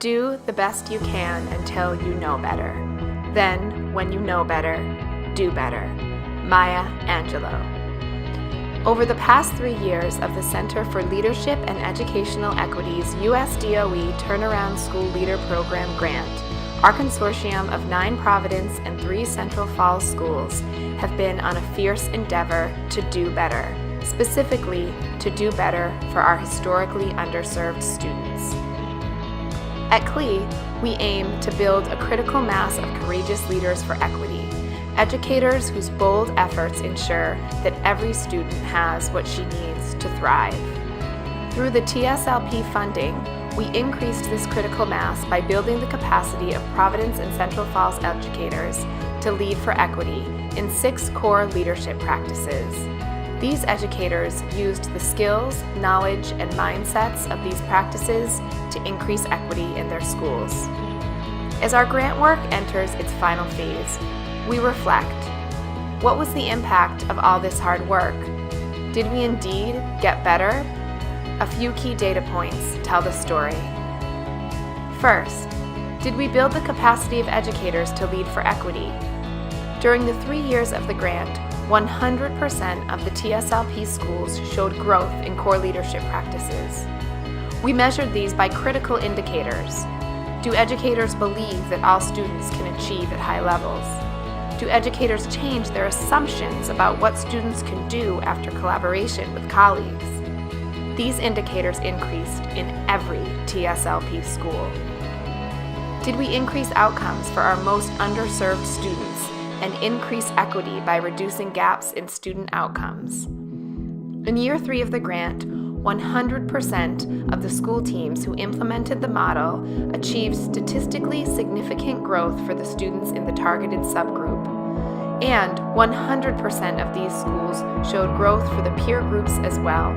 Do the best you can until you know better. Then, when you know better, do better. Maya Angelou. Over the past 3 years of the Center for Leadership and Educational Equity's U.S. DOE Turnaround School Leader Program grant, our consortium of 9 Providence and 3 Central Falls schools have been on a fierce endeavor to do better, specifically to do better for our historically underserved students. At CLE, we aim to build a critical mass of courageous leaders for equity, educators whose bold efforts ensure that every student has what she needs to thrive. Through the TSLP funding, we increased this critical mass by building the capacity of Providence and Central Falls educators to lead for equity in 6 core leadership practices. These educators used the skills, knowledge, and mindsets of these practices to increase equity in their schools. As our grant work enters its final phase, we reflect. What was the impact of all this hard work? Did we indeed get better? A few key data points tell the story. First, did we build the capacity of educators to lead for equity? During the 3 years of the grant, 100% of the TSLP schools showed growth in core leadership practices. We measured these by critical indicators. Do educators believe that all students can achieve at high levels? Do educators change their assumptions about what students can do after collaboration with colleagues? These indicators increased in every TSLP school. Did we increase outcomes for our most underserved students and increase equity by reducing gaps in student outcomes? In year 3 of the grant, 100% of the school teams who implemented the model achieved statistically significant growth for the students in the targeted subgroup. And 100% of these schools showed growth for the peer groups as well.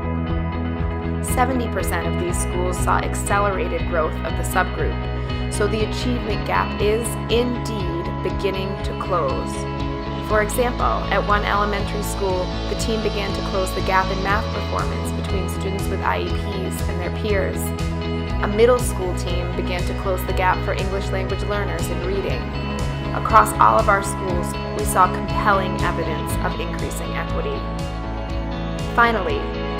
70% of these schools saw accelerated growth of the subgroup, so the achievement gap is indeed beginning to close. For example, at one elementary school, the team began to close the gap in math performance between students with IEPs and their peers. A middle school team began to close the gap for English language learners in reading. Across all of our schools, we saw compelling evidence of increasing equity. Finally,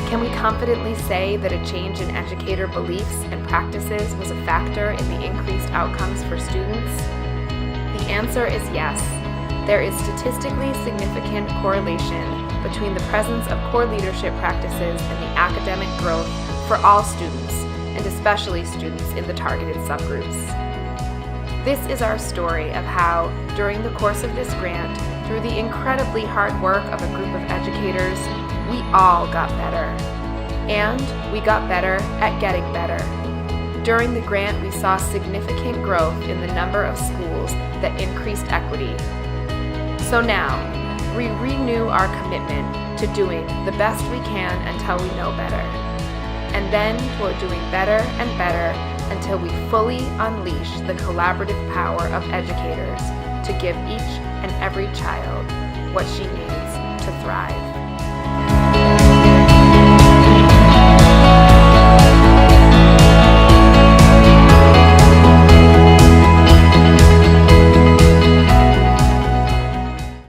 can we confidently say that a change in educator beliefs and practices was a factor in the increased outcomes for students? The answer is yes. There is statistically significant correlation between the presence of core leadership practices and the academic growth for all students, and especially students in the targeted subgroups. This is our story of how, during the course of this grant, through the incredibly hard work of a group of educators, we all got better. And we got better at getting better. During the grant, we saw significant growth in the number of schools that increased equity. So now, we renew our commitment to doing the best we can until we know better, and then toward doing better and better until we fully unleash the collaborative power of educators to give each and every child what she needs to thrive.